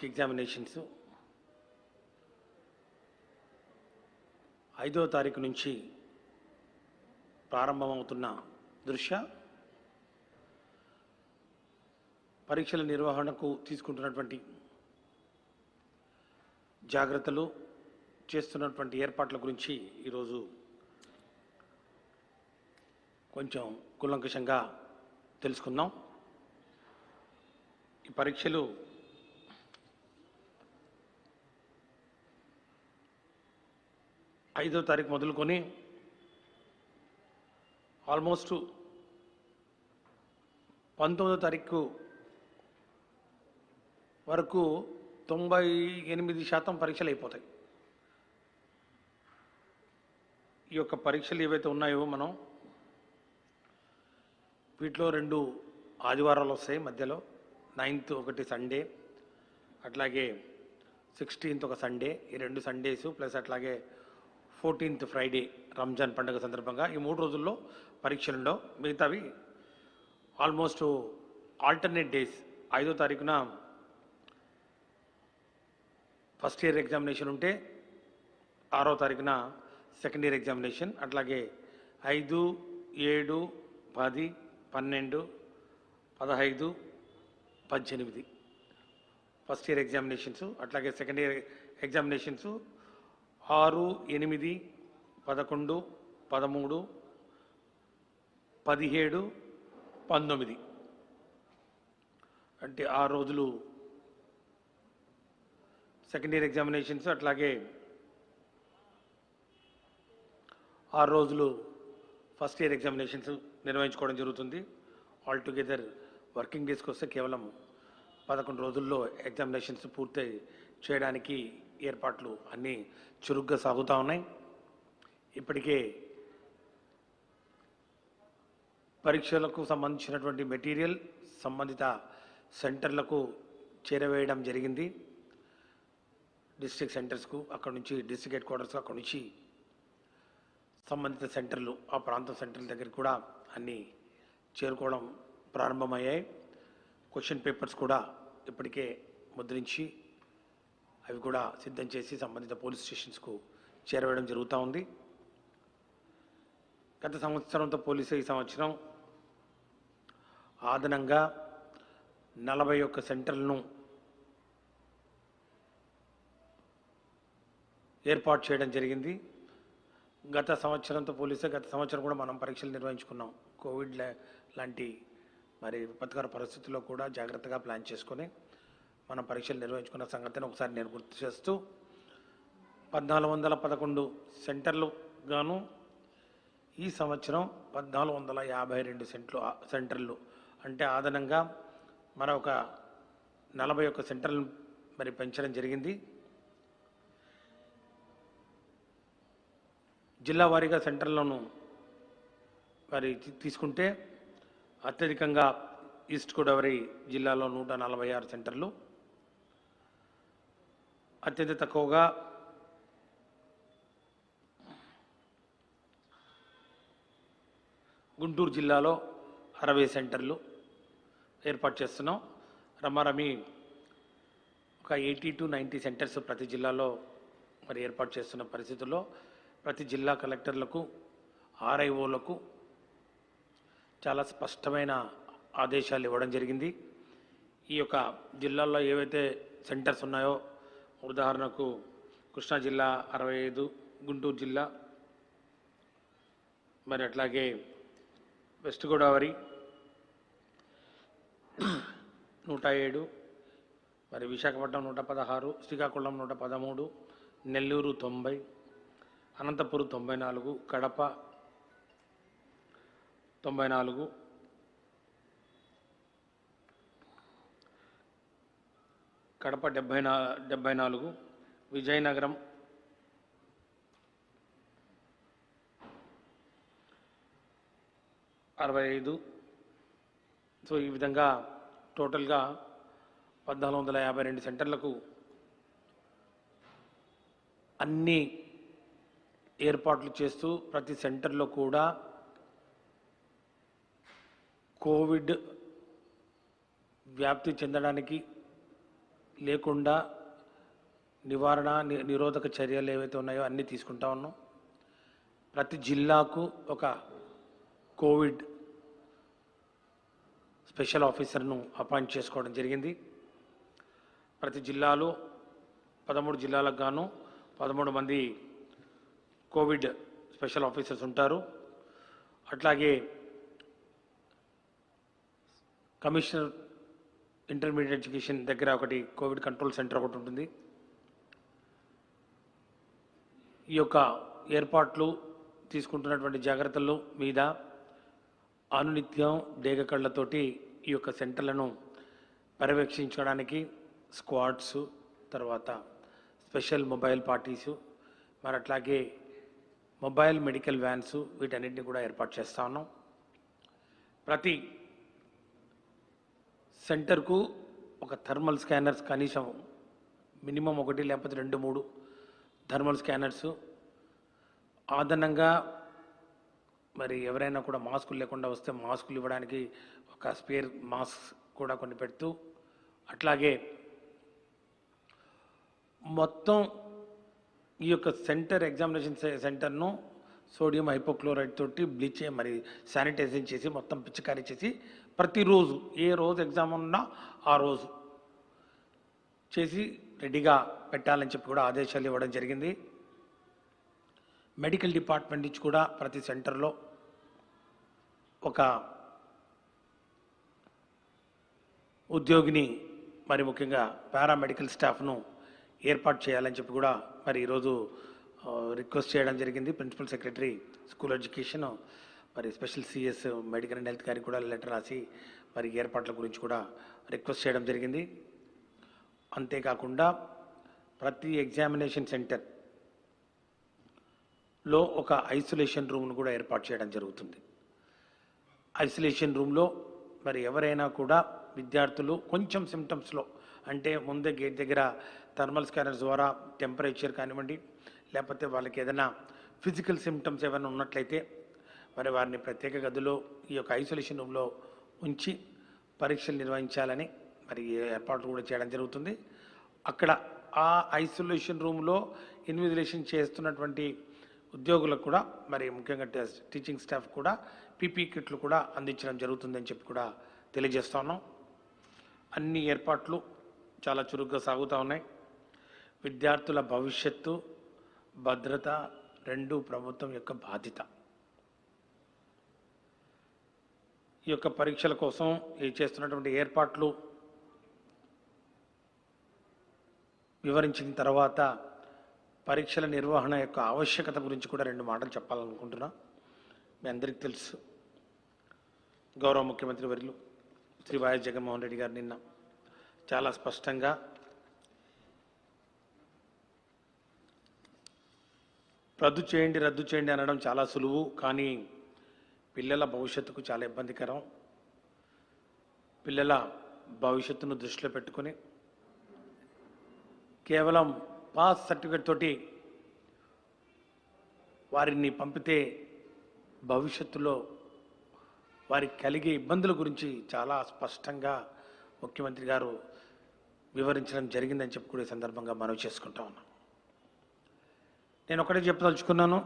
Examinations 5వ తారీఖు నుంచి ప్రారంభమవుతున్న దృష్ట్యా పరీక్షల నిర్వహణకు తీసుకుంటున్నటువంటి జాగ్రత్తలు, చేస్తున్నటువంటి ఏర్పాట్ల గురించి ఈరోజు కొంచెం కూలంకషంగా తెలుసుకుందాం. ఈ పరీక్షలు ఐదో తారీఖు మొదలుకొని ఆల్మోస్ట్ 19వ తారీఖు వరకు 98% పరీక్షలు అయిపోతాయి. ఈ యొక్క పరీక్షలు ఏవైతే ఉన్నాయో మనం వీటిలో 2 ఆదివారాలు వస్తాయి, మధ్యలో 9th ఒకటి సండే, అట్లాగే 16th ఒక సండే, ఈ 2 సండేస్ ప్లస్ అట్లాగే 14th ఫ్రైడే రంజాన్ పండుగ సందర్భంగా ఈ 3 రోజుల్లో పరీక్షలు ఉండవు. మిగతావి ఆల్మోస్ట్ ఆల్టర్నేట్ డేస్. 5వ తారీఖున ఫస్ట్ ఇయర్ ఎగ్జామినేషన్ ఉంటే 6వ తారీఖున సెకండ్ ఇయర్ ఎగ్జామినేషన్, అట్లాగే 5, 7, 10, 12, 15, 18 ఫస్ట్ ఇయర్ ఎగ్జామినేషన్స్, అట్లాగే సెకండ్ ఇయర్ ఎగ్జామినేషన్స్ 6, 8, 11, 13, 17, 19 అంటే 6 రోజులు సెకండ్ ఇయర్ ఎగ్జామినేషన్స్, అట్లాగే 6 రోజులు ఫస్ట్ ఇయర్ ఎగ్జామినేషన్స్ నిర్వహించుకోవడం జరుగుతుంది. ఆల్ టుగెదర్ వర్కింగ్ డేస్కి వస్తే కేవలం 11 రోజుల్లో ఎగ్జామినేషన్స్ పూర్తి చేయడానికి ఏర్పాట్లు అన్నీ చురుగ్గా సాగుతూ ఉన్నాయి. ఇప్పటికే పరీక్షలకు సంబంధించినటువంటి మెటీరియల్ సంబంధిత సెంటర్లకు చేరవేయడం జరిగింది. డిస్ట్రిక్ట్ సెంటర్స్కు, అక్కడ నుంచి డిస్ట్రిక్ట్ హెడ్ క్వార్టర్స్, అక్కడ నుంచి సంబంధిత సెంటర్లు, ఆ ప్రాంతం సెంటర్ల దగ్గరికి కూడా అన్నీ చేరుకోవడం ప్రారంభమయ్యాయి. క్వశ్చన్ పేపర్స్ కూడా ఇప్పటికే ముద్రించి అవి కూడా సిద్ధం చేసి సంబంధిత పోలీస్ స్టేషన్స్కు చేరవేయడం జరుగుతూ ఉంది. గత సంవత్సరంతో పోలీసు ఈ సంవత్సరం అదనంగా 41 సెంటర్లను ఏర్పాటు చేయడం జరిగింది. గత సంవత్సరంతో పోలిస్తే గత సంవత్సరం కూడా మనం పరీక్షలు నిర్వహించుకున్నాం. కోవిడ్ లాంటి మరి విపత్కర పరిస్థితుల్లో కూడా జాగ్రత్తగా ప్లాన్ చేసుకొని మనం పరీక్షలు నిర్వహించుకున్న సంగతిని ఒకసారి నేను గుర్తు చేస్తూ 1411 సెంటర్లు గాను ఈ సంవత్సరం 1452 సెంటర్లు అంటే అదనంగా మరొక 41 సెంటర్లు మరి పెంచడం జరిగింది. జిల్లా వారీగా సెంటర్లను మరి తీసుకుంటే అత్యధికంగా ఈస్ట్ గోదావరి జిల్లాలో 146 సెంటర్లు, అత్యంత తక్కువగా గుంటూరు జిల్లాలో 60 సెంటర్లు ఏర్పాటు చేస్తున్నాం. రమారమి ఒక 80 to 90 సెంటర్స్ ప్రతి జిల్లాలో మరి ఏర్పాటు చేస్తున్న పరిస్థితుల్లో ప్రతి జిల్లా కలెక్టర్లకు, ఆర్ఐఓలకు చాలా స్పష్టమైన ఆదేశాలు ఇవ్వడం జరిగింది. ఈ యొక్క జిల్లాల్లో ఏవైతే సెంటర్స్ ఉన్నాయో, ఉదాహరణకు కృష్ణా జిల్లా 65, గుంటూరు జిల్లా, మరి అట్లాగే వెస్ట్ గోదావరి 107, మరి విశాఖపట్నం 116, శ్రీకాకుళం 113, నెల్లూరు 90, అనంతపురం 94, కడప 94, కడప 74, విజయనగరం 65. సో ఈ విధంగా టోటల్గా 1452 సెంటర్లకు అన్ని ఏర్పాట్లు చేస్తూ ప్రతి సెంటర్లో కూడా కోవిడ్ వ్యాప్తి చెందడానికి లేకుండా నివారణ నిరోధక చర్యలు ఏవైతే ఉన్నాయో అన్నీ తీసుకుంటా ఉన్నాం. ప్రతి జిల్లాకు ఒక కోవిడ్ స్పెషల్ ఆఫీసర్ను అపాయింట్ చేసుకోవడం జరిగింది. ప్రతి జిల్లాలో 13 జిల్లాలకు గాను 13 మంది కోవిడ్ స్పెషల్ ఆఫీసర్స్ ఉంటారు. అట్లాగే కమిషనర్ ఇంటర్మీడియట్ ఎడ్యుకేషన్ దగ్గర ఒకటి కోవిడ్ కంట్రోల్ సెంటర్ ఒకటి ఉంటుంది. ఈ యొక్క ఏర్పాట్లు తీసుకుంటున్నటువంటి జాగ్రత్తల మీద అనునిత్యం డేగ కళ్ళతోటి ఈ యొక్క సెంటర్లను పర్యవేక్షించడానికి స్క్వాడ్స్, తర్వాత స్పెషల్ మొబైల్ పార్టీసు, మరి అట్లాగే మొబైల్ మెడికల్ వ్యాన్స్ వీటన్నిటిని కూడా ఏర్పాటు చేస్తూ ఉన్నాం. ప్రతి సెంటర్కు ఒక థర్మల్ స్కానర్స్ కనీసం మినిమం 1 లేకపోతే 2-3 థర్మల్ స్కానర్స్ అదనంగా మరి ఎవరైనా కూడా మాస్కులు లేకుండా వస్తే మాస్కులు ఇవ్వడానికి ఒక స్పేర్ మాస్క్ కూడా కొన్ని పెడుతూ, అట్లాగే మొత్తం ఈ యొక్క సెంటర్ ఎగ్జామినేషన్ సెంటర్ను సోడియం హైపోక్లోరైడ్ తోటి బ్లీచ్ మరి శానిటైజింగ్ చేసి మొత్తం పిచికారీ చేసి ప్రతిరోజు ఏ రోజు ఎగ్జామ్ ఉన్నా ఆ రోజు చేసి రెడీగా పెట్టాలని చెప్పి కూడా ఆదేశాలు ఇవ్వడం జరిగింది. మెడికల్ డిపార్ట్మెంట్ నుంచి కూడా ప్రతి సెంటర్లో ఒక ఉద్యోగిని మరి ముఖ్యంగా పారామెడికల్ స్టాఫ్ను ఏర్పాటు చేయాలని చెప్పి కూడా మరి ఈరోజు రిక్వెస్ట్ చేయడం జరిగింది. ప్రిన్సిపల్ సెక్రటరీ స్కూల్ ఎడ్యుకేషన్ మరి special CS medical and health గారికి కూడా లెటర్ రాసి మరి ఏర్పాట్ల గురించి కూడా రిక్వెస్ట్ చేయడం జరిగింది. అంతేకాకుండా ప్రతి ఎగ్జామినేషన్ సెంటర్లో ఒక ఐసోలేషన్ రూమ్ను కూడా ఏర్పాటు చేయడం జరుగుతుంది. ఐసోలేషన్ రూమ్లో మరి ఎవరైనా కూడా విద్యార్థులు కొంచెం సిమ్టమ్స్లో అంటే ముందే గేట్ దగ్గర థర్మల్ స్కానర్స్ ద్వారా టెంపరేచర్ కానివ్వండి, లేకపోతే వాళ్ళకి ఏదైనా ఫిజికల్ సిమ్టమ్స్ ఏమైనా ఉన్నట్లయితే మరి వారిని ప్రత్యేక గదిలో ఈ యొక్క ఐసోలేషన్ రూమ్లో ఉంచి పరీక్షలు నిర్వహించాలని మరి ఏర్పాట్లు కూడా చేయడం జరుగుతుంది. అక్కడ ఆ ఐసోలేషన్ రూమ్లో ఇన్విజిలేషన్ చేస్తున్నటువంటి ఉద్యోగులకు కూడా మరి ముఖ్యంగా టీచింగ్ స్టాఫ్ కూడా పీపీ కిట్లు కూడా అందించడం జరుగుతుందని చెప్పి కూడా తెలియజేస్తా ఉన్నాం. అన్ని ఏర్పాట్లు చాలా చురుగ్గా సాగుతూ ఉన్నాయి. విద్యార్థుల భవిష్యత్తు, భద్రత రెండు ప్రభుత్వం యొక్క బాధ్యత. ఈ యొక్క పరీక్షల కోసం చేస్తున్నటువంటి ఏర్పాట్లు వివరించిన తర్వాత పరీక్షల నిర్వహణ యొక్క ఆవశ్యకత గురించి కూడా 2 మాటలు చెప్పాలనుకుంటున్నా. మీ అందరికీ తెలుసు, గౌరవ ముఖ్యమంత్రి వర్యులు శ్రీ వైఎస్ జగన్మోహన్ రెడ్డి గారు నిన్న చాలా స్పష్టంగా రద్దు చేయండి అనడం చాలా సులువు, కానీ పిల్లల భవిష్యత్తుకు చాలా ఇబ్బందికరం. పిల్లల భవిష్యత్తును దృష్టిలో పెట్టుకొని కేవలం పాస్ సర్టిఫికేట్ తోటి వారిని పంపితే భవిష్యత్తులో వారికి కలిగే ఇబ్బందుల గురించి చాలా స్పష్టంగా ముఖ్యమంత్రి గారు వివరించడం జరిగిందని చెప్పి కూడా ఈ సందర్భంగా మనవి చేసుకుంటా ఉన్నాం. నేను ఒకటే చెప్పదలుచుకున్నాను,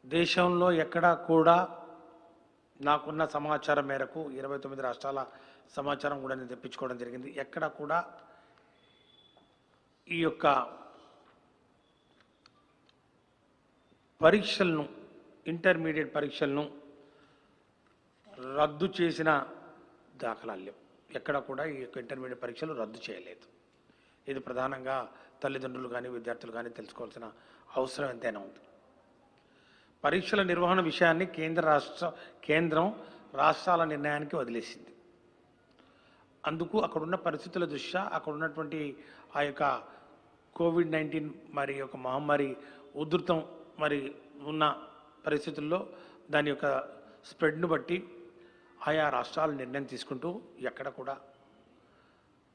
దేశంలో ఎక్కడా కూడా నాకున్న సమాచారం మేరకు 29 రాష్ట్రాల సమాచారం కూడా నేను తెప్పించుకోవడం జరిగింది. ఎక్కడా కూడా ఈ యొక్క పరీక్షలను, ఇంటర్మీడియట్ పరీక్షలను రద్దు చేసిన దాఖలాలు లేవు. ఎక్కడ కూడా ఈ యొక్క ఇంటర్మీడియట్ పరీక్షలు రద్దు చేయలేదు. ఇది ప్రధానంగా తల్లిదండ్రులు కానీ విద్యార్థులు కానీ తెలుసుకోవాల్సిన అవసరం ఎంతైనా ఉంది. పరీక్షల నిర్వహణ విషయాన్ని కేంద్రం రాష్ట్రాల నిర్ణయానికి వదిలేసింది. అందుకు అక్కడున్న పరిస్థితుల దృష్ట్యా అక్కడ ఉన్నటువంటి ఆ యొక్క కోవిడ్-19 మరి యొక్క మహమ్మారి ఉధృతం మరి ఉన్న పరిస్థితుల్లో దాని యొక్క స్ప్రెడ్ను బట్టి ఆయా రాష్ట్రాలు నిర్ణయం తీసుకుంటూ ఎక్కడ కూడా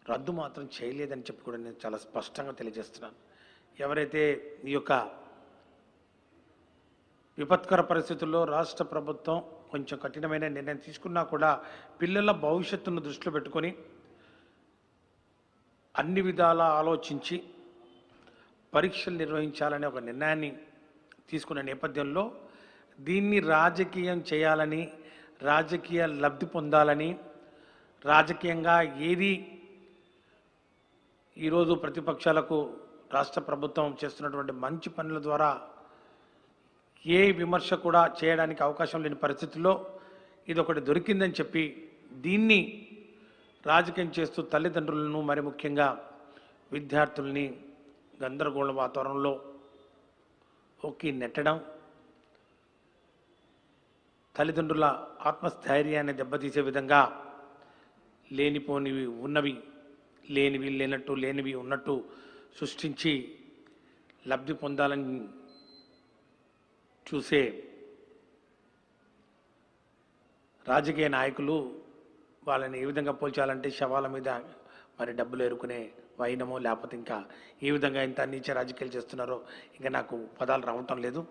రద్దు మాత్రం చేయలేదని చెప్పి కూడా నేను చాలా స్పష్టంగా తెలియజేస్తున్నాను. ఎవరైతే ఈ యొక్క విపత్కర పరిస్థితుల్లో రాష్ట్ర ప్రభుత్వం కొంచెం కఠినమైన నిర్ణయం తీసుకున్నా కూడా పిల్లల భవిష్యత్తును దృష్టిలో పెట్టుకొని అన్ని విధాలా ఆలోచించి పరీక్షలు నిర్వహించాలనే ఒక నిర్ణయాన్ని తీసుకున్న నేపథ్యంలో దీన్ని రాజకీయం చేయాలని, రాజకీయ లబ్ధి పొందాలని, రాజకీయంగా ఏది ఈరోజు ప్రతిపక్షాలకు రాష్ట్ర ప్రభుత్వం చేస్తున్నటువంటి మంచి పనుల ద్వారా ఏ విమర్శ కూడా చేయడానికి అవకాశం లేని పరిస్థితుల్లో ఇది ఒకటి దొరికిందని చెప్పి దీన్ని రాజకీయం చేస్తూ తల్లిదండ్రులను మరి ముఖ్యంగా విద్యార్థుల్ని గందరగోళ వాతావరణంలో నెట్టడం, తల్లిదండ్రుల ఆత్మస్థైర్యాన్ని దెబ్బతీసే విధంగా లేనిపోనివి ఉన్నవి, లేనివి లేనట్టు, లేనివి ఉన్నట్టు సృష్టించి లబ్ధి పొందాలని చూసే రాజకీయ నాయకులు వాళ్ళని ఏ విధంగా పోల్చాలంటే శవాల మీద మరి డబ్బులు ఎరుకునే వైనమో, లేకపోతే ఇంకా ఏ విధంగా ఇంత నీచ రాజకీయాలు చేస్తున్నారో ఇంకా నాకు పదాలు రావటం లేదు.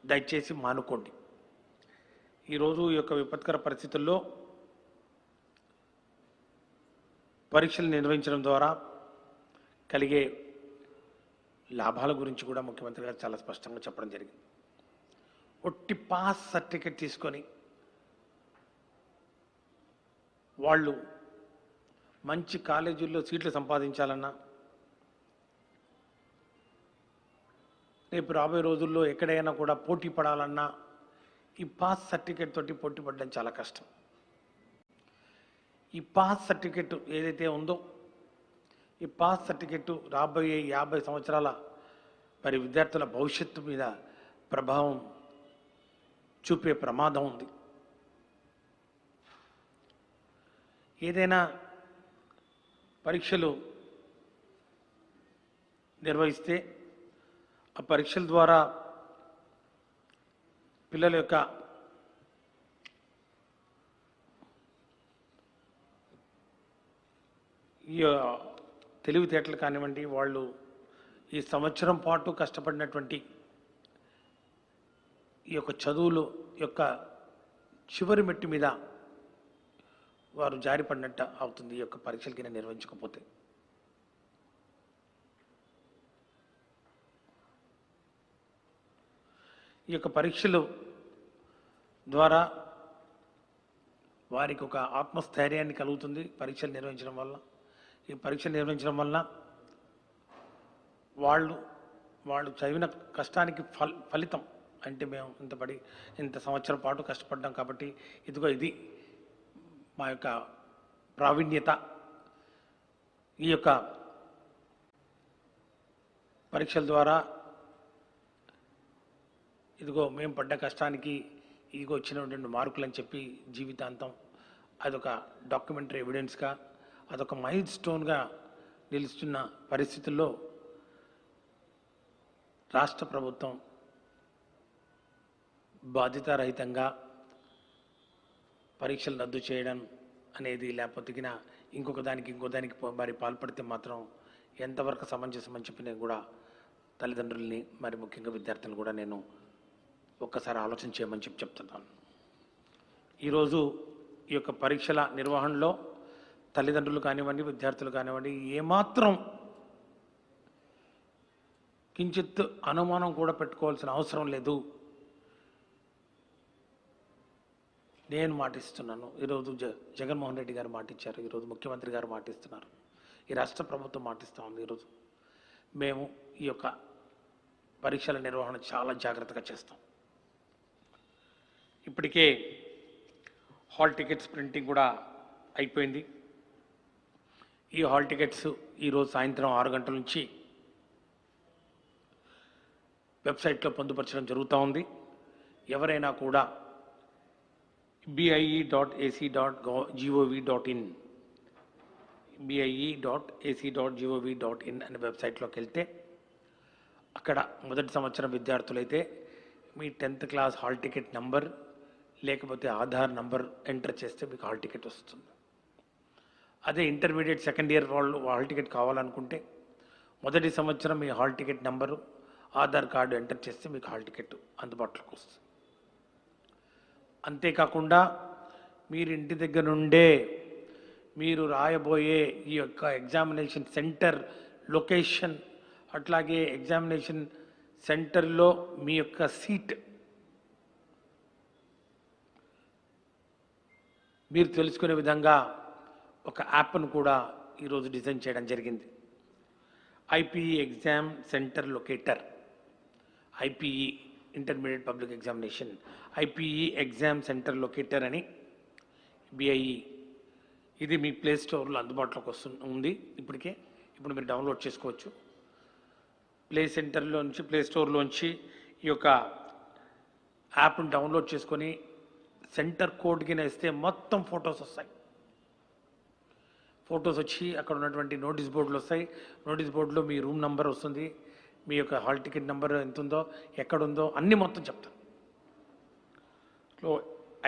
దయచేసి మానుకోండి. ఈరోజు ఈ యొక్క విపత్కర పరిస్థితుల్లో పరీక్షలు నిర్వహించడం ద్వారా కలిగే లాభాల గురించి కూడా ముఖ్యమంత్రి గారు చాలా స్పష్టంగా చెప్పడం జరిగింది. ఒట్టి పాస్ సర్టిఫికెట్ తీసుకొని వాళ్ళు మంచి కాలేజీల్లో సీట్లు సంపాదించాలన్నా, రేపు రాబోయే రోజుల్లో ఎక్కడైనా కూడా పోటీ పడాలన్నా ఈ పాస్ సర్టిఫికెట్ తోటి పోటీ పడడం చాలా కష్టం. ఈ పాస్ సర్టిఫికెట్ ఏదైతే ఉందో ఈ పాస్ సర్టిఫికెట్ రాబోయే 50 సంవత్సరాల మరి విద్యార్థుల భవిష్యత్తు మీద ప్రభావం చూపే ప్రమాదం ఉంది. ఏదైనా పరీక్షలు నిర్వహిస్తే ఆ పరీక్షల ద్వారా పిల్లల యొక్క ఈ తెలివితేటలు కానివ్వండి, వాళ్ళు ఈ సంవత్సరం పాటు కష్టపడినటువంటి ఈ యొక్క చదువులు యొక్క చివరి మెట్టు మీద వారు జారిపడినట్టు అవుతుంది ఈ యొక్క పరీక్షలకి నిర్వహించకపోతే. ఈ యొక్క పరీక్షలు ద్వారా వారికి ఒక ఆత్మస్థైర్యాన్ని కలుగుతుంది. పరీక్షలు నిర్వహించడం వల్ల, ఈ పరీక్షలు నిర్వహించడం వల్ల వాళ్ళు చదివిన కష్టానికి ఫలితం అంటే మేము ఇంత సంవత్సరం పాటు కష్టపడ్డాం కాబట్టి ఇదిగో ఇది మా యొక్క ప్రావీణ్యత, ఈ యొక్క పరీక్షల ద్వారా ఇదిగో మేము పడ్డ కష్టానికి ఇదిగో వచ్చినటువంటి మార్కులు అని చెప్పి జీవితాంతం అదొక డాక్యుమెంటరీ ఎవిడెన్స్గా, అదొక మైల్ స్టోన్గా నిలుస్తున్న పరిస్థితుల్లో రాష్ట్ర ప్రభుత్వం బాధ్యతారహితంగా పరీక్షలు రద్దు చేయడం అనేది, లేకపోతే ఇంకో దానికి మరి పాల్పడితే మాత్రం ఎంతవరకు సమంజసమని చెప్పి నేను కూడా తల్లిదండ్రుల్ని మరి ముఖ్యంగా విద్యార్థులను కూడా నేను ఒక్కసారి ఆలోచన చేయమని చెప్తున్నాను. ఈరోజు ఈ యొక్క పరీక్షల నిర్వహణలో తల్లిదండ్రులు కానివ్వండి, విద్యార్థులు కానివ్వండి, ఏమాత్రం కించిత్ అనుమానం కూడా పెట్టుకోవాల్సిన అవసరం లేదు. నేను మాటిస్తున్నాను. ఈరోజు జగన్మోహన్ రెడ్డి గారు మాటిచ్చారు, ఈరోజు ముఖ్యమంత్రి గారు మాటిస్తున్నారు, ఈ రాష్ట్ర ప్రభుత్వం మాటిస్తూ ఉంది. ఈరోజు మేము ఈ యొక్క పరీక్షల నిర్వహణ చాలా జాగ్రత్తగా చేస్తాం. ఇప్పటికే హాల్ టికెట్స్ ప్రింటింగ్ కూడా అయిపోయింది. ఈ హాల్ టికెట్స్ ఈరోజు సాయంత్రం 6 గంటల నుంచి వెబ్సైట్లో పొందుపరచడం జరుగుతూ ఉంది. ఎవరైనా కూడా bie.ac.gov.in bie.ac.gov.in అనే వెబ్సైట్లోకి వెళ్తే అక్కడ మొదటి సంవత్సరం విద్యార్థులైతే మీ 10th class hall ticket number లేకపోతే ఆధార్ నంబర్ ఎంటర్ చేస్తే మీకు హాల్ టికెట్ వస్తుంది. అదే ఇంటర్మీడియట్ సెకండ్ ఇయర్ వాళ్ళు హాల్ టికెట్ కావాలనుకుంటే మొదటి సంవత్సరం మీ hall ticket number, Aadhaar card enter చేస్తే మీకు హాల్ టికెట్ అందుబాటులోకి వస్తుంది. అంతేకాకుండా మీరు ఇంటి దగ్గర నుండే మీరు రాయబోయే ఈ యొక్క ఎగ్జామినేషన్ సెంటర్ లొకేషన్, అట్లాగే ఎగ్జామినేషన్ సెంటర్లో మీ యొక్క సీట్ మీరు తెలుసుకునే విధంగా ఒక యాప్ను కూడా ఈరోజు డిజైన్ చేయడం జరిగింది. IPE exam centre locator, IPE intermediate public examination, IPE exam centre locator అని బిఐఈ, ఇది మీ ప్లే స్టోర్లో అందుబాటులోకి ఉంది ఇప్పటికే. ఇప్పుడు మీరు డౌన్లోడ్ చేసుకోవచ్చు. ప్లే స్టోర్లోంచి ఈ యొక్క యాప్ను డౌన్లోడ్ చేసుకొని సెంటర్ కోడ్ కింద ఇస్తే మొత్తం ఫొటోస్ వస్తాయి. ఫొటోస్ వచ్చి అక్కడ ఉన్నటువంటి నోటీస్ బోర్డులు వస్తాయి. నోటీస్ బోర్డులో మీ రూమ్ నెంబర్ వస్తుంది, మీ యొక్క హాల్ టికెట్ నెంబర్ ఎంత ఉందో, ఎక్కడుందో అన్నీ మొత్తం చెప్తాను.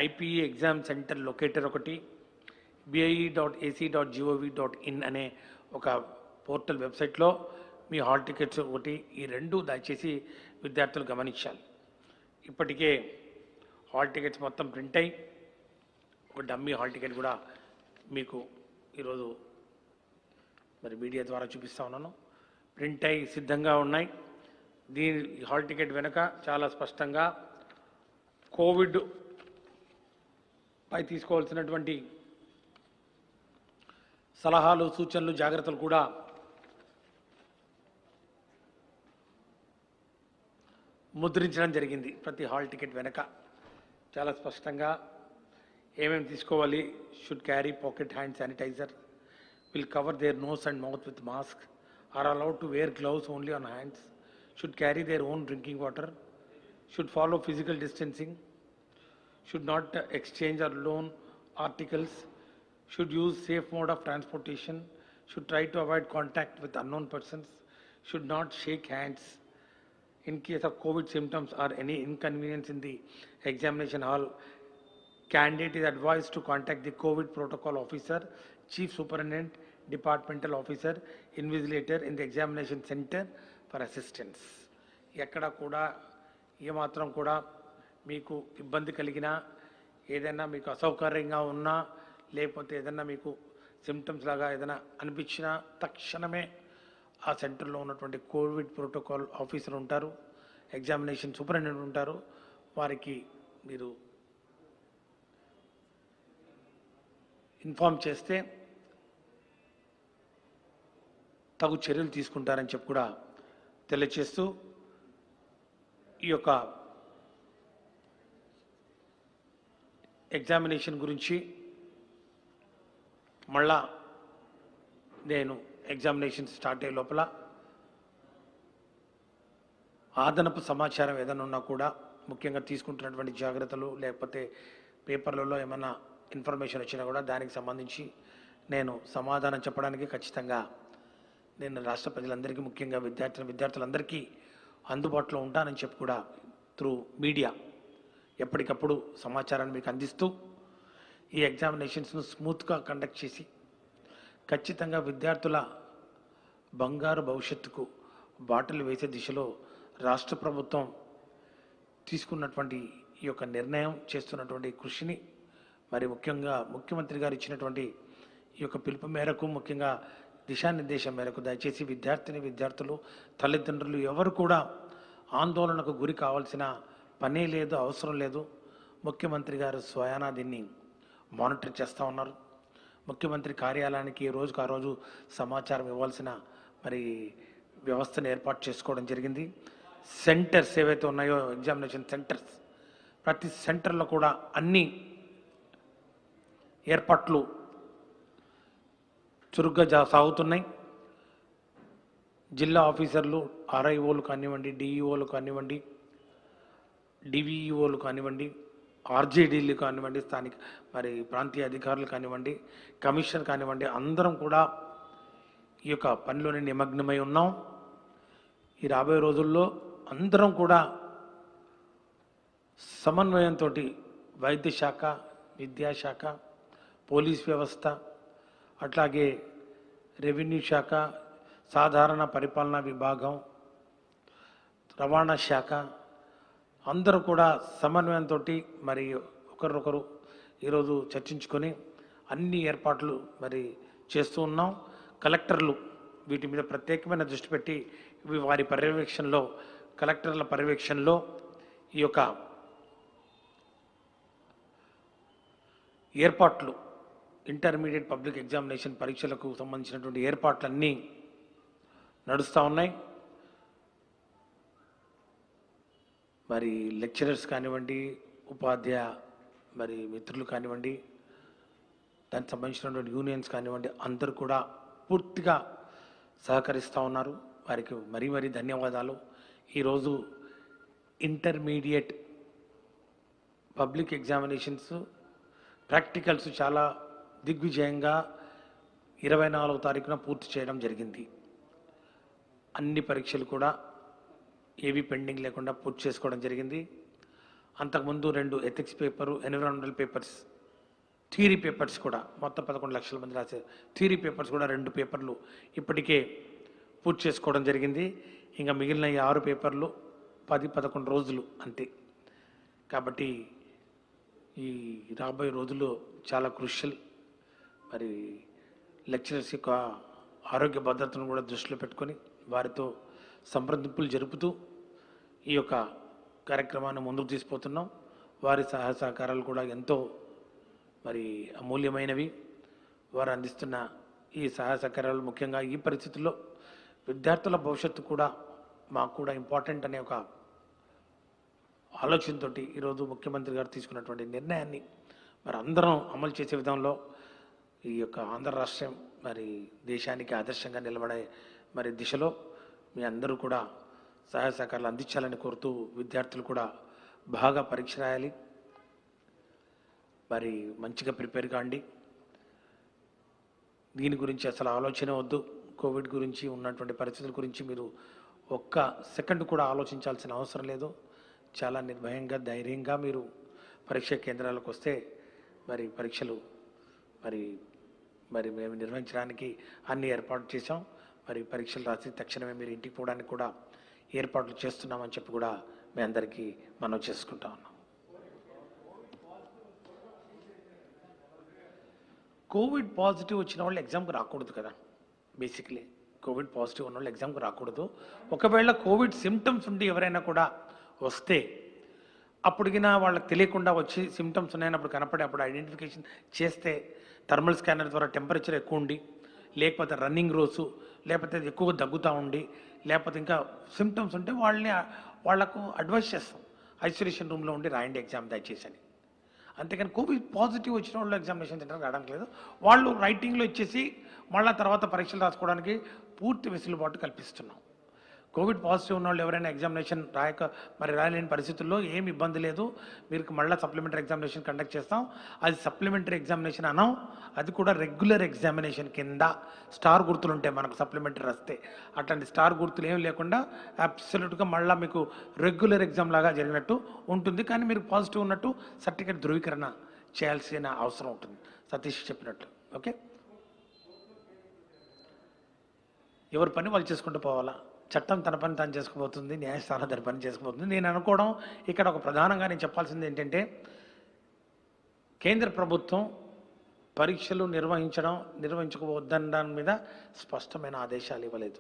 ఐపీఈ ఎగ్జామ్ సెంటర్ లొకేటర్ ఒకటి, bie.ac.gov.in అనే ఒక పోర్టల్ వెబ్సైట్లో మీ హాల్ టికెట్స్ ఒకటి, ఈ రెండు దయచేసి విద్యార్థులు గమనించాలి. ఇప్పటికే హాల్ టికెట్స్ మొత్తం ప్రింట్ అయ్యి ఒక డమ్మీ హాల్ టికెట్ కూడా మీకు ఈరోజు మరి మీడియా ద్వారా చూపిస్తూ ఉన్నాను. ప్రింట్ అయ్యి సిద్ధంగా ఉన్నాయి. దీని హాల్ టికెట్ వెనుక చాలా స్పష్టంగా కోవిడ్ పై తీసుకోవాల్సినటువంటి సలహాలు, సూచనలు, జాగ్రత్తలు కూడా ముద్రించడం జరిగింది. ప్రతి హాల్ టికెట్ వెనక చాలా స్పష్టంగా ఏమేమి తీసుకోవాలి. Should carry pocket hand sanitiser, will cover their nose and mouth with mask, are allowed to wear gloves only on hands, should carry their own drinking water, should follow physical distancing, should not exchange or loan articles, should use safe mode of transportation, should try to avoid contact with unknown persons, should not shake hands. In case of COVID symptoms or any inconvenience in the examination hall, candidate is advised to contact the COVID protocol officer, chief superintendent, departmental officer, invigilator in the examination center for assistance. ఎక్కడ కూడా ఏమాత్రం కూడా మీకు ఇబ్బంది కలిగినా, ఏదైనా మీకు అసౌకర్యంగా ఉన్నా, లేకపోతే ఏదైనా మీకు సిమ్టమ్స్ లాగా ఏదైనా అనిపించినా తక్షణమే ఆ సెంటర్లో ఉన్నటువంటి కోవిడ్ ప్రోటోకాల్ ఆఫీసర్ ఉంటారు, ఎగ్జామినేషన్ సూపరింటెండెంట్ ఉంటారు. వారికి మీరు ఇన్ఫామ్ చేస్తే తగు చర్యలు తీసుకుంటారని చెప్పి కూడా తెలియజేస్తూ ఈ యొక్క ఎగ్జామినేషన్ గురించి మళ్ళా నేను ఎగ్జామినేషన్ స్టార్ట్ అయ్యే లోపల అదనపు సమాచారం ఏదైనా ఉన్నా కూడా, ముఖ్యంగా తీసుకుంటున్నటువంటి జాగ్రత్తలు, లేకపోతే పేపర్లలో ఏమైనా ఇన్ఫర్మేషన్ వచ్చినా కూడా దానికి సంబంధించి నేను సమాధానం చెప్పడానికి ఖచ్చితంగా నేను రాష్ట్ర ప్రజలందరికీ, ముఖ్యంగా విద్యార్థులందరికీ అందుబాటులో ఉంటానని చెప్పి కూడా త్రూ మీడియా ఎప్పటికప్పుడు సమాచారాన్ని మీకు అందిస్తూ ఈ ఎగ్జామినేషన్స్ను స్మూత్గా కండక్ట్ చేసి ఖచ్చితంగా విద్యార్థుల బంగారు భవిష్యత్తుకు బాటలు వేసే దిశలో రాష్ట్ర ప్రభుత్వం తీసుకున్నటువంటి ఈ యొక్క నిర్ణయం, చేస్తున్నటువంటి కృషిని, మరి ముఖ్యంగా ముఖ్యమంత్రి గారు ఇచ్చినటువంటి ఈ యొక్క పిలుపు మేరకు, ముఖ్యంగా దిశానిర్దేశం మేరకు దయచేసి విద్యార్థులు, తల్లిదండ్రులు ఎవరు కూడా ఆందోళనకు గురి కావాల్సిన పనే లేదు, అవసరం లేదు. ముఖ్యమంత్రి గారు స్వయానా దీన్ని మానిటర్ చేస్తూ ఉన్నారు. ముఖ్యమంత్రి కార్యాలయానికి రోజుకు ఆ రోజు సమాచారం ఇవ్వాల్సిన మరి వ్యవస్థను ఏర్పాటు చేసుకోవడం జరిగింది. సెంటర్స్ ఏవైతే ఉన్నాయో, ఎగ్జామినేషన్ సెంటర్స్, ప్రతి సెంటర్లో కూడా అన్ని ఏర్పాట్లు చురుగ్గా సాగుతున్నాయి. జిల్లా ఆఫీసర్లు, ఆర్ఐఓలు కానివ్వండి, డిఈఓలు కానివ్వండి, డివిఈఓలు కానివ్వండి, ఆర్జేడీలు కానివ్వండి, స్థానిక మరి ప్రాంతీయ అధికారులు కానివ్వండి, కమిషనర్ కానివ్వండి, అందరం కూడా ఈ యొక్క పనిలోనే నిమగ్నమై ఉన్నాం. ఈ రాబోయే రోజుల్లో అందరం కూడా సమన్వయంతో వైద్య శాఖ, విద్యాశాఖ, పోలీస్ వ్యవస్థ, అట్లాగే రెవెన్యూ శాఖ, సాధారణ పరిపాలనా విభాగం, రవాణా శాఖ, అందరూ కూడా సమన్వయంతో మరి ఒకరొకరు ఈరోజు చర్చించుకొని అన్ని ఏర్పాట్లు మరి చేస్తూ ఉన్నాం. కలెక్టర్లు వీటి మీద ప్రత్యేకమైన దృష్టి పెట్టి వారి పర్యవేక్షణలో, కలెక్టర్ల పర్యవేక్షణలో ఈ యొక్క ఏర్పాట్లు, ఇంటర్మీడియట్ పబ్లిక్ ఎగ్జామినేషన్ పరీక్షలకు సంబంధించినటువంటి ఏర్పాట్లన్నీ నడుస్తూ ఉన్నాయి. మరి లెక్చరర్స్ కానివ్వండి, ఉపాధ్యాయ మరి మిత్రులు కానివ్వండి, దానికి సంబంధించినటువంటి యూనియన్స్ కానివ్వండి, అందరూ కూడా పూర్తిగా సహకరిస్తూ ఉన్నారు. వారికి మరీ మరీ ధన్యవాదాలు. ఈరోజు ఇంటర్మీడియట్ పబ్లిక్ ఎగ్జామినేషన్స్ ప్రాక్టికల్స్ చాలా దిగ్విజయంగా 24వ తారీఖున పూర్తి చేయడం జరిగింది. అన్ని పరీక్షలు కూడా ఏవి పెండింగ్ లేకుండా పూర్తి చేసుకోవడం జరిగింది. అంతకుముందు 2 ethics paper, environmental papers, theory papers కూడా మొత్తం 11 లక్షల మంది రాసే థియరీ పేపర్స్ కూడా 2 పేపర్లు ఇప్పటికే పూర్తి చేసుకోవడం జరిగింది. ఇంకా మిగిలిన ఈ 6 పేపర్లు 10-11 రోజులు అంతే. కాబట్టి ఈ రాబోయే రోజుల్లో చాలా క్రూషియల్. మరి లెక్చరర్స్ యొక్క ఆరోగ్య భద్రతను కూడా దృష్టిలో పెట్టుకొని వారితో సంప్రదింపులు జరుపుతూ ఈ యొక్క కార్యక్రమాన్ని ముందుకు తీసుకుపోతున్నాం. వారి సహాయ సహకారాలు కూడా ఎంతో మరి అమూల్యమైనవి. వారు అందిస్తున్న ఈ సహాయ సహకారాలు ముఖ్యంగా ఈ పరిస్థితుల్లో విద్యార్థుల భవిష్యత్తు కూడా మాకు కూడా ఇంపార్టెంట్ అనే ఒక ఆలోచనతో ఈరోజు ముఖ్యమంత్రి గారు తీసుకున్నటువంటి నిర్ణయాన్ని మరి అందరం అమలు చేసే విధంలో ఈ యొక్క ఆంధ్ర రాష్ట్రం మరి దేశానికి ఆదర్శంగా నిలబడే మరి దిశలో మీ అందరూ కూడా సహాయ సహకారాలు అందించాలని కోరుతూ, విద్యార్థులు కూడా బాగా పరీక్ష రాయాలి, మరి మంచిగా ప్రిపేర్ కాండి. దీని గురించి అసలు ఆలోచన వద్దు. కోవిడ్ గురించి ఉన్నటువంటి పరిస్థితుల గురించి మీరు ఒక్క సెకండ్ కూడా ఆలోచించాల్సిన అవసరం లేదు. చాలా నిర్భయంగా, ధైర్యంగా మీరు పరీక్షా కేంద్రాలకు వస్తే మరి పరీక్షలు మరి మేము నిర్వహించడానికి అన్ని ఏర్పాట్లు చేశాం. మరి పరీక్షలు రాసి తక్షణమే మీరు ఇంటికి పోవడానికి కూడా ఏర్పాట్లు చేస్తున్నామని చెప్పి కూడా మీ అందరికీ మనవి చేసుకుంటా ఉన్నాం. కోవిడ్ పాజిటివ్ వచ్చిన వాళ్ళు ఎగ్జామ్కి రాకూడదు కదా. బేసిక్లీ కోవిడ్ పాజిటివ్ ఉన్న వాళ్ళు ఎగ్జామ్కి రాకూడదు. ఒకవేళ కోవిడ్ సిమ్టమ్స్ ఉండి ఎవరైనా కూడా వస్తే అప్పటికినా వాళ్ళకి తెలియకుండా వచ్చి సిమ్టమ్స్ ఉన్నాయన్నప్పుడు కనపడే అప్పుడు ఐడెంటిఫికేషన్ చేస్తే థర్మల్ స్కానర్ ద్వారా టెంపరేచర్ ఎక్కువ ఉండి, లేకపోతే రన్నింగ్ రోజు, లేకపోతే ఎక్కువగా దగ్గుతూ ఉండి, లేకపోతే ఇంకా సిమ్టమ్స్ ఉంటే వాళ్లకు అడ్వైస్ చేస్తాం, ఐసోలేషన్ రూమ్లో ఉండి రాయండి ఎగ్జామ్ దయచేసి అని. అంతేకాని కోవిడ్ పాజిటివ్ వచ్చిన వాళ్ళు ఎగ్జామినేషన్ సెంటర్కి రావడానికి లేదు. వాళ్ళు రైటింగ్లో ఇచ్చేసి మళ్ళీ తర్వాత పరీక్షలు రాసుకోవడానికి పూర్తి వెసులుబాటు కల్పిస్తున్నాం. కోవిడ్ పాజిటివ్ ఉన్న వాళ్ళు ఎవరైనా ఎగ్జామినేషన్ రాయలేని పరిస్థితుల్లో ఏమి ఇబ్బంది లేదు. మీరు మళ్ళీ సప్లిమెంటరీ ఎగ్జామినేషన్ కండక్ట్ చేస్తాం. అది సప్లిమెంటరీ ఎగ్జామినేషన్ అనం, అది కూడా రెగ్యులర్ ఎగ్జామినేషన్ కింద స్టార్ గుర్తులు ఉంటాయి మనకు సప్లిమెంటరీ వస్తే. అట్లాంటి స్టార్ గుర్తులు ఏం లేకుండా అబ్సల్యూట్గా మళ్ళీ మీకు రెగ్యులర్ ఎగ్జామ్ లాగా జరిగినట్టు ఉంటుంది. కానీ మీరు పాజిటివ్ ఉన్నట్టు సర్టిఫికేట్ ధృవీకరణ చేయాల్సిన అవసరం ఉంటుంది, సతీష్ చెప్పినట్టు. ఓకే, ఎవరి పని వాళ్ళు చేసుకుంటూ పోవాలా. చట్టం తన పని తాను చేసుకుపోతుంది, న్యాయస్థానం తన పని చేసుకుపోతుంది. నేను అనుకోవడం ఇక్కడ ఒక ప్రధానంగా నేను చెప్పాల్సింది ఏంటంటే, కేంద్ర ప్రభుత్వం పరీక్షలు నిర్వహించకపోవద్దన్న దాని మీద స్పష్టమైన ఆదేశాలు ఇవ్వలేదు.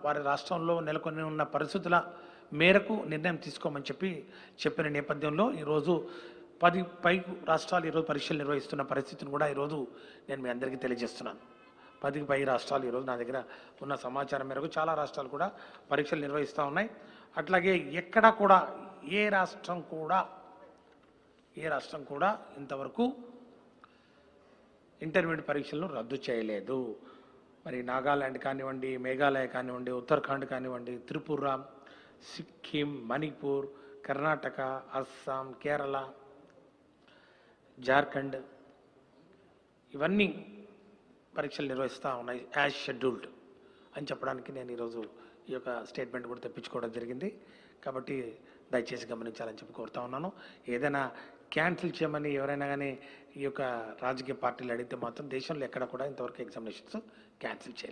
వారి రాష్ట్రంలో నెలకొని ఉన్న పరిస్థితుల మేరకు నిర్ణయం తీసుకోమని చెప్పిన నేపథ్యంలో ఈరోజు 10 పైకి రాష్ట్రాలు ఈరోజు పరీక్షలు నిర్వహిస్తున్న పరిస్థితిని కూడా ఈరోజు నేను మీ అందరికీ తెలియజేస్తున్నాను. 10కి పై రాష్ట్రాలు ఈరోజు నా దగ్గర ఉన్న సమాచారం మేరకు చాలా రాష్ట్రాలు కూడా పరీక్షలు నిర్వహిస్తూ ఉన్నాయి. అట్లాగే ఎక్కడ కూడా ఏ రాష్ట్రం కూడా ఇంతవరకు ఇంటర్మీడియట్ పరీక్షలను రద్దు చేయలేదు. మరి నాగాలాండ్ కానివ్వండి, మేఘాలయ కానివ్వండి, ఉత్తరాఖండ్ కానివ్వండి, త్రిపుర, సిక్కిం, మణిపూర్, కర్ణాటక, అస్సాం, కేరళ, జార్ఖండ్ ఇవన్నీ పరీక్షలు నిర్వహిస్తూ ఉన్నాయి యాజ్ షెడ్యూల్డ్ అని చెప్పడానికి నేను ఈరోజు ఈ యొక్క స్టేట్మెంట్ కూడా తెప్పించుకోవడం జరిగింది. కాబట్టి దయచేసి గమనించాలని చెప్పి కోరుతా ఉన్నాను. ఏదైనా క్యాన్సిల్ చేయమని ఎవరైనా కానీ ఈ యొక్క రాజకీయ పార్టీలు అడిగితే మాత్రం దేశంలో ఎక్కడ కూడా ఇంతవరకు ఎగ్జామినేషన్స్ క్యాన్సిల్ చేయలేదు.